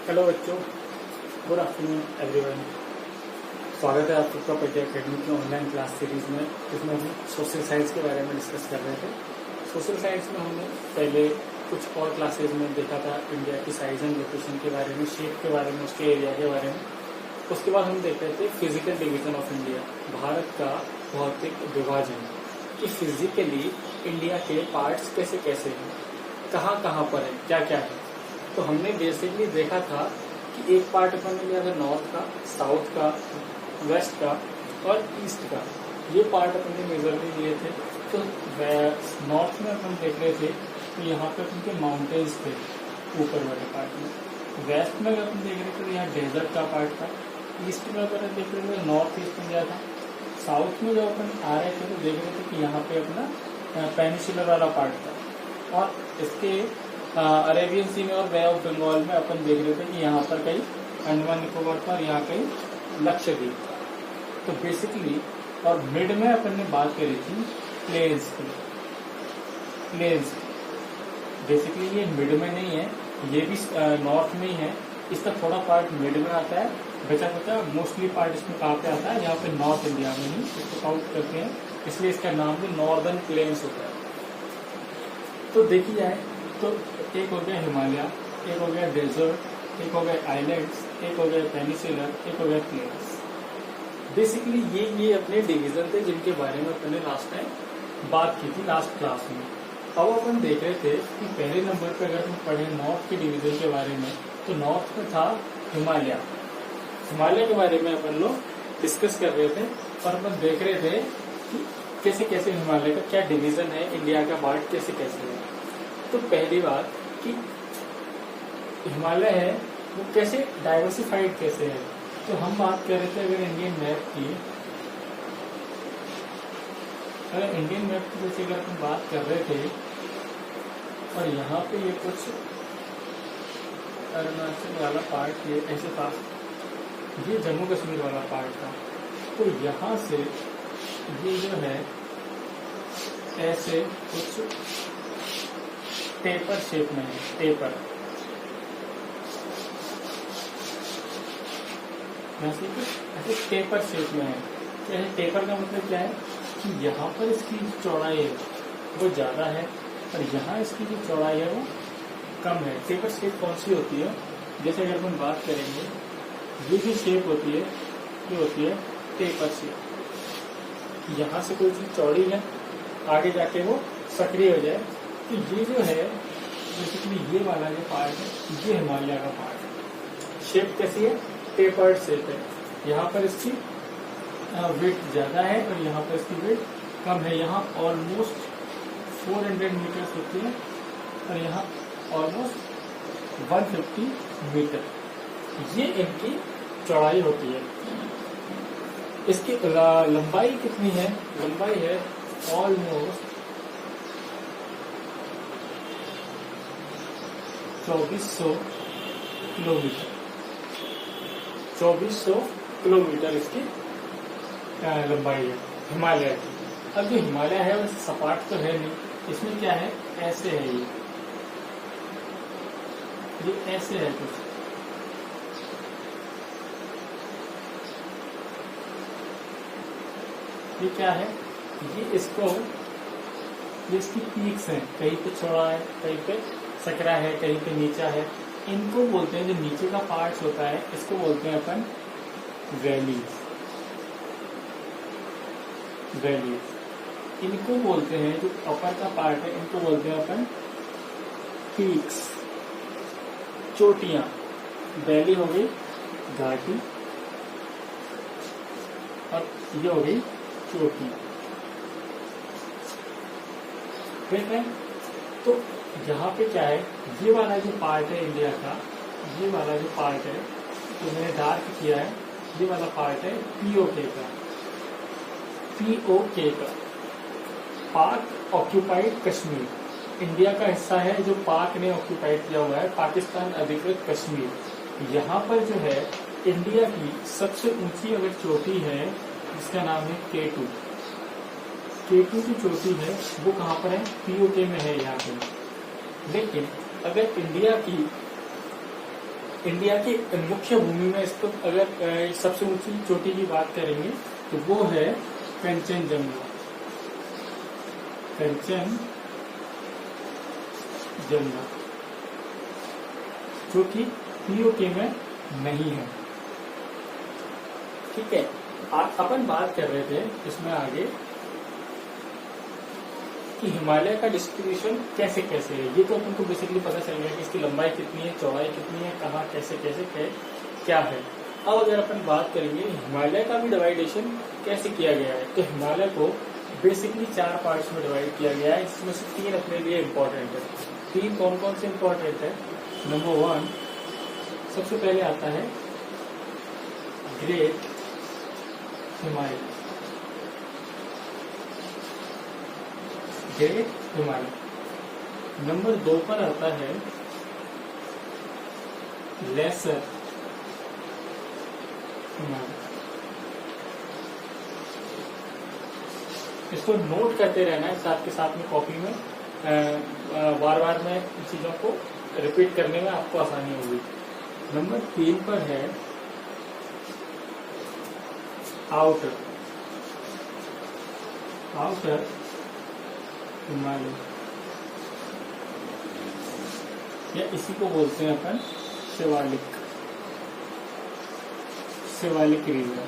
Hello बच्चों, good afternoon everyone. स्वागत है आप सबका पीटी एकेडमी की ऑनलाइन क्लास सीरीज में, जिसमें हम सोशल साइंस के बारे में डिस्कस कर रहे थे। सोशल साइंस में हमने पहले कुछ और क्लासेज में देखा था इंडिया की साइज एंड लोकेशन के बारे में, शेप के बारे में, उसके एरिया के बारे में। उसके बाद हम देख रहे थे physical division of India, Bharat का भौतिक विभाजन, कि फिजिकली इंडिया के पार्ट्स कैसे कैसे हैं, कहाँ कहाँ पर है, क्या क्या है। तो हमने बेसिकली देखा था कि एक पार्ट अपन ने लिया था नॉर्थ का, साउथ का, वेस्ट का और ईस्ट का। ये पार्ट अपन ने मेजरली लिए थे। तो नॉर्थ में अपन देख रहे थे तो यहाँ पे अपन के माउंटेन्स थे ऊपर वाले पार्ट में। वेस्ट में अपन देख रहे थे तो यहाँ डेजर्ट का पार्ट था। ईस्ट में अपन देख रहे थे नॉर्थ ईस्ट में गया था। साउथ में जब अपन आ रहे थे तो देख रहे थे कि यहाँ पे अपना पेनिसुलर वाला पार्ट था। और इसके अरेबियन सी में और बे ऑफ बंगाल में अपन देख रहे थे कि यहाँ पर कहीं अंडमान निकोबार पर, यहाँ कहीं लक्षद्वीप। तो बेसिकली और मिड में अपन ने बात करी थी प्लेन्स की। प्लेन्स बेसिकली ये मिड में नहीं है, ये भी नॉर्थ में ही है। इसका थोड़ा पार्ट मिड में आता है, बचा बचा मोस्टली पार्ट इसमें कहाँ पे आता है, यहाँ पे नॉर्थ इंडिया में ही इसको काउंट करते हैं, इसलिए इसका नाम भी नॉर्दर्न प्लेन्स होता है। तो देखी जाए तो एक हो गया हिमालय, एक हो गया डेजर्ट, एक हो गया आइलैंड्स, एक हो गया पेनिसुलर, एक हो गया प्लेन्स। बेसिकली ये अपने डिवीजन थे जिनके बारे में अपने लास्ट टाइम बात की थी लास्ट क्लास में। अब अपन देख रहे थे कि पहले नंबर पे अगर हम पढ़े नॉर्थ के डिवीजन के बारे में, तो नॉर्थ में था हिमालय। हिमालय के बारे में अपन लोग डिस्कस कर रहे थे और अपन देख रहे थे कि कैसे कैसे हिमालय का क्या डिवीजन है, इंडिया का पार्ट कैसे कैसे है। तो पहली बात कि हिमालय है वो कैसे डाइवर्सिफाइड कैसे है। तो हम बात कर रहे थे अगर इंडियन मैप की, जैसे अगर हम बात कर रहे थे और यहाँ पे ये कुछ अरुणाचल वाला पार्ट ये ऐसे था, ये जम्मू कश्मीर वाला पार्ट था। तो यहाँ से ये जो है ऐसे कुछ टेपर शेप में है, टेपर ऐसे टेपर शेप में है। क्या है टेपर का मतलब? क्या है कि यहाँ पर इसकी चौड़ाई है वो ज्यादा है और यहाँ इसकी जो चौड़ाई है वो कम है। टेपर शेप कौन सी होती है? जैसे अगर हम बात करेंगे, ये जो शेप होती है ये होती है टेपर शेप। यहाँ से कोई चीज चौड़ी है, आगे जाके वो सक्रिय हो जाए। तो ये जो है बेसिकली ये वाला जो पार्ट है ये हिमालय का पार्ट है। शेप कैसी है? टेपर्ड शेप है। यहाँ पर इसकी वेट ज्यादा है और यहाँ पर इसकी वेट कम है। यहाँ ऑलमोस्ट 400 मीटर होती है और यहाँ ऑलमोस्ट 150 मीटर ये इनकी चौड़ाई होती है। इसकी लंबाई कितनी है? लंबाई है ऑलमोस्ट 2400 किलोमीटर। 2400 किलोमीटर इसकी लंबाई है हिमालय की। अब जो हिमालय है वो सपाट तो है नहीं, इसमें क्या है ऐसे है, ये ऐसे है कुछ। ये क्या है? ये इसकी पीक्स हैं, कहीं पे चौड़ा है, कहीं पे सकरा है, कहीं पे नीचा है। इनको बोलते हैं, जो नीचे का पार्ट होता है इसको बोलते हैं अपन वैलीज। इनको बोलते हैं जो अपर का पार्ट है, इनको बोलते हैं अपन पीक्स, चोटियां। वैली हो गई घाटी और ये हो गई चोटी। ठीक है। तो यहाँ पे क्या है, ये वाला जो पार्ट है इंडिया का, ये वाला जो पार्ट है तो मैंने डार्क किया है, ये वाला पार्ट है पीओके का, पाक ऑक्यूपाइड कश्मीर। इंडिया का हिस्सा है जो पाक ने ऑक्यूपाइड किया हुआ है, पाकिस्तान अधिकृत कश्मीर। यहाँ पर जो है इंडिया की सबसे ऊंची अगर चोटी है जिसका नाम है K2 की चोटी है, वो कहाँ पर है? पीओके में है यहाँ पे। लेकिन अगर इंडिया की इंडिया की मुख्य भूमि में इसको अगर सबसे ऊंची चोटी की बात करेंगे तो वो है कंचनजंगा। कंचनजंगा जो कि पीओके में नहीं है। ठीक है, आज अपन बात कर रहे थे इसमें आगे कि हिमालय का डिस्ट्रीब्यूशन कैसे कैसे है। ये तो अपन को बेसिकली पता चल गया कि इसकी लंबाई कितनी है, चौड़ाई कितनी है, कहाँ कैसे कैसे क्या है। अब अगर अपन बात करेंगे हिमालय का भी डिवाइडेशन कैसे किया गया है, तो हिमालय को बेसिकली 4 पार्ट्स में डिवाइड किया गया है, जिसमें से 3 अपने लिए इम्पोर्टेंट है। 3 कौन कौन से इम्पोर्टेंट है? नंबर 1 सबसे पहले आता है great Himalaya. Great Himalaya. Number 2 पर आता है लेसर हिमालय। इसको नोट करते रहना है साथ के साथ में कॉपी में, बार बार में चीजों को रिपीट करने में आपको आसानी होगी। नंबर 3 पर है आउटर हिमालय, या इसी को बोलते हैं अपन शिवालिक रीजन।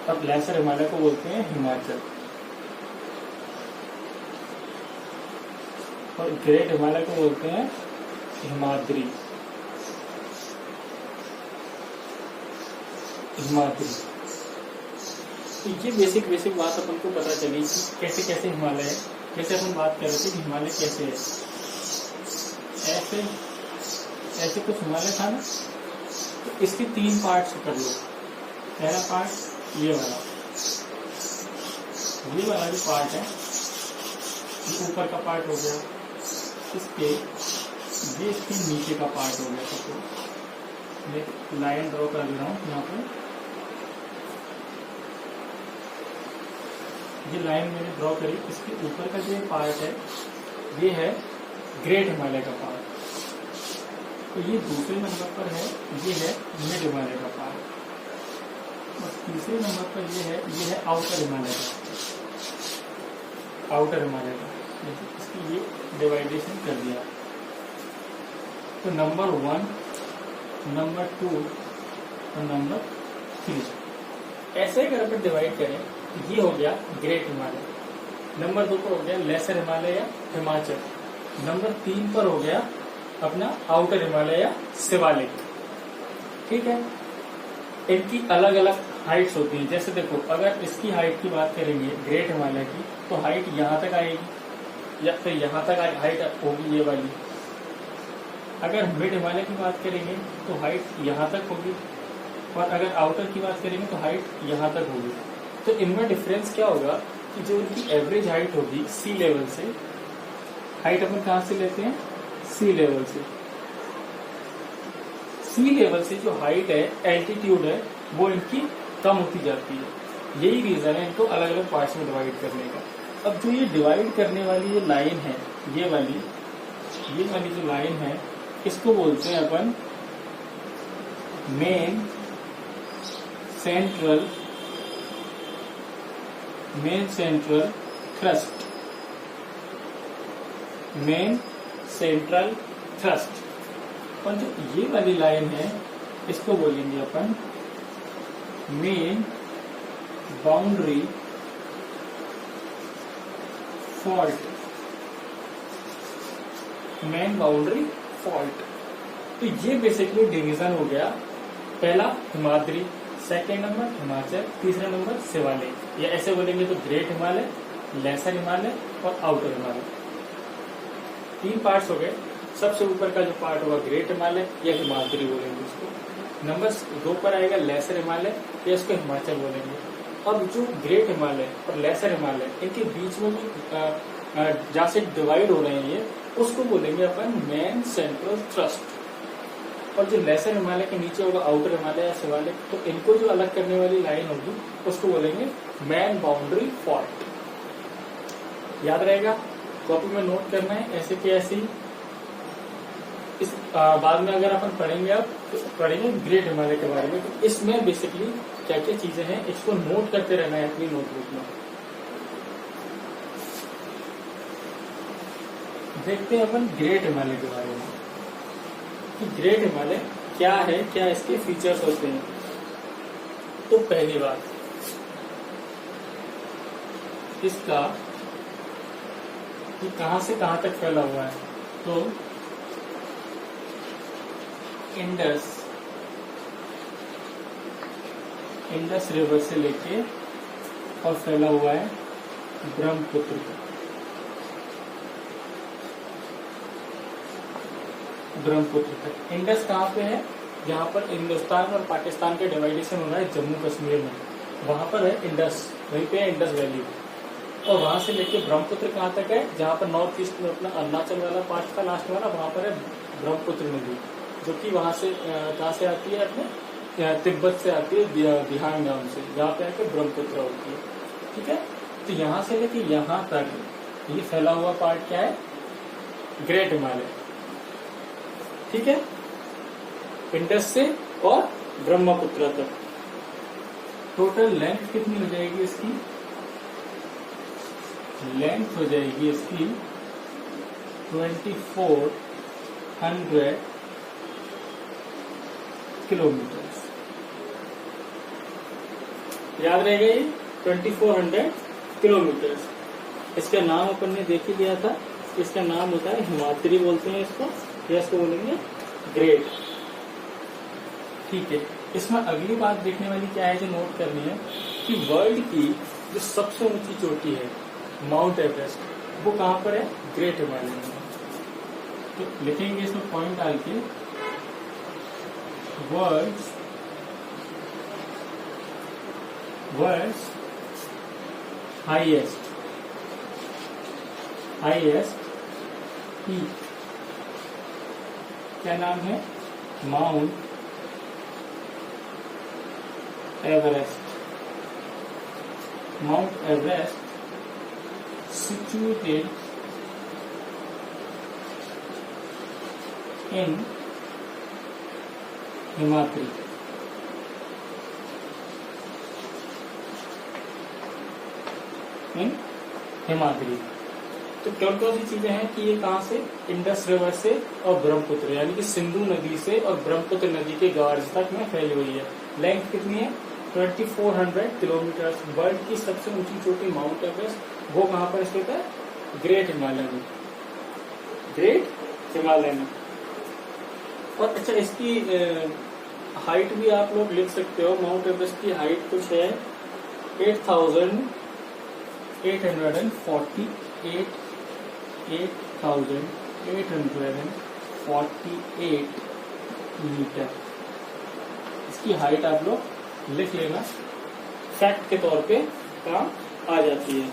अब लेसर हिमालय को बोलते हैं हिमाचल, और ग्रेट हिमालय को बोलते हैं हिमाद्री। तो ये बेसिक बात अपन को पता चली कि कैसे कैसे हिमालय है। जैसे अपन बात कर रहे थे कि हिमालय कैसे है, ऐसे कुछ हिमालय था ना, तो इसके 3 पार्ट्स कर लो। पहला पार्ट ये वाला जो पार्ट है, ये ऊपर का पार्ट हो गया, इसके नीचे का पार्ट हो गया। सबको मैं लाइन ड्रॉ कर रहा हूँ यहाँ पर, ये लाइन मैंने ड्रॉ करी। इसके ऊपर का जो पार्ट है ये है ग्रेट हिमालय का पार्ट, तो ये दूसरे नंबर पर है, ये है मिड हिमालय का पार्ट, और तीसरे नंबर पर ये है आउटर हिमालय का। इसकी ये डिवाइडेशन कर दिया। तो नंबर 1, नंबर 2 और नंबर 3 ऐसे अगर अपन डिवाइड करें तो ये हो गया ग्रेट हिमालय। नंबर 2 पर हो गया लेसर हिमालय या हिमाचल। नंबर 3 पर हो गया अपना आउटर हिमालय या शिवालिक। ठीक है, इनकी अलग अलग हाइट्स होती हैं। जैसे देखो, अगर इसकी हाइट की बात करेंगे ग्रेट हिमालय की, तो हाइट यहाँ तक आएगी या फिर यहाँ तक हाइट होगी ये वाली। अगर मिड हिमालय की बात करेंगे तो हाइट यहाँ तक होगी, और अगर आउटर की बात करेंगे तो हाइट यहाँ तक होगी। तो इनमें डिफरेंस क्या होगा कि जो इनकी एवरेज हाइट होगी सी लेवल से, हाइट अपन कहाँ से लेते हैं? सी लेवल से। सी लेवल से जो हाइट है, एल्टीट्यूड है, वो इनकी कम होती जाती है। यही रीजन है इनको अलग अलग पार्ट्स में डिवाइड करने का। अब जो ये डिवाइड करने वाली ये लाइन है, ये वाली जो लाइन है, इसको बोलते हैं अपन main central thrust. Main central thrust. और जो ये वाली लाइन है, इसको बोलेंगे अपन मेन बाउंड्री फॉल्ट। तो ये बेसिकली डिवीजन हो गया। पहला हिमाद्री, सेकेंड नंबर हिमाचल, तीसरा नंबर शिवालिक। या ऐसे बोलेंगे तो ग्रेट हिमालय, लेसर हिमालय और आउटर हिमालय। 3 पार्ट्स हो गए। सबसे ऊपर का जो पार्ट होगा ग्रेट हिमालय या हिमाद्री बोलेंगे उसको। नंबर 2 पर आएगा लेसर हिमालय या इसको हिमाचल बोलेंगे। अब जो ग्रेट हिमालय और लेसर हिमालय, इनके बीच में जहाँ से डिवाइड हो रहे हैं ये, उसको बोलेंगे अपन मेन सेंट्रल थ्रस्ट। और जो लेसर हिमालय के नीचे होगा आउटर हिमालय या शिवालिक, तो इनको जो अलग करने वाली लाइन होगी उसको बोलेंगे मेन बाउंड्री फॉल्ट। याद रहेगा, कॉपी में नोट करना है ऐसे कि ऐसे ही। इस बाद में अगर अपन पढ़ेंगे अब तो पढ़ेंगे ग्रेट हिमालय के बारे में। तो इसमें बेसिकली क्या क्या चीजें हैं इसको नोट करते रहना है अपनी नोटबुक में। देखते हैं अपन ग्रेट हिमालय के बारे में कि ग्रेट हिमालय क्या है, क्या इसके फीचर्स होते हैं। तो पहली बात इसका कि कहां से कहां तक फैला हुआ है। तो इंडस रिवर से लेके और फैला हुआ है ब्रह्मपुत्र तक। इंडस कहाँ पे है? जहाँ पर हिंदुस्तान और पाकिस्तान के डिवाइडेशन हो रहा है जम्मू कश्मीर में, वहां पर है इंडस, वहीं पे है इंडस वैली। और वहां से लेके ब्रह्मपुत्र कहाँ तक है? जहाँ पर नॉर्थ ईस्ट में अपना अरुणाचल वाला पार्ट था लास्ट वाला, वहां पर है ब्रह्मपुत्र नदी, जो कि वहां से कहाँ से आती है? अपने तिब्बत से आती है, बिहार नाम से, जहाँ पे आके ब्रह्मपुत्र होती है। ठीक है, तो यहाँ से लेके यहाँ तक ये फैला हुआ पार्ट क्या है? ग्रेट हिमालय। ठीक है, इंडस से और ब्रह्मपुत्र तक। टोटल लेंथ कितनी हो जाएगी इसकी? लेंथ हो जाएगी इसकी 2400 किलोमीटर। याद रहेगा ये 2400 किलोमीटर। इसका नाम अपन ने देख ही लिया था, इसका नाम होता है हिमाद्री बोलते हैं इसको, या इसको बोलेंगे ग्रेट। ठीक है, इसमें अगली बात देखने वाली क्या है जो नोट करनी है कि वर्ल्ड की जो सबसे ऊंची चोटी है माउंट एवरेस्ट, वो कहां पर है? ग्रेट हिमालय में। तो लिखेंगे इसमें पॉइंट डाल के, वर्ल्ड्स हाईएस्ट पीक क्या नाम है? Mount Everest situated in Himadri. तो कौन कौन सी चीजें हैं कि ये कहां से? इंडस रिवर से और ब्रह्मपुत्र, यानी कि सिंधु नदी से और ब्रह्मपुत्र नदी के गार्ज तक में फैली हुई है। लेंथ कितनी है? 2400 किलोमीटर। वर्ल्ड की सबसे ऊंची चोटी माउंट एवरेस्ट, वो कहां पर स्थित है? ग्रेट हिमालय में। और अच्छा, इसकी हाइट भी आप लोग लिख सकते हो। माउंट एवरेस्ट की हाइट कुछ है 8,848 मीटर। इसकी हाइट आप लोग लिख लेना, फैक्ट के तौर पे काम आ जाती है।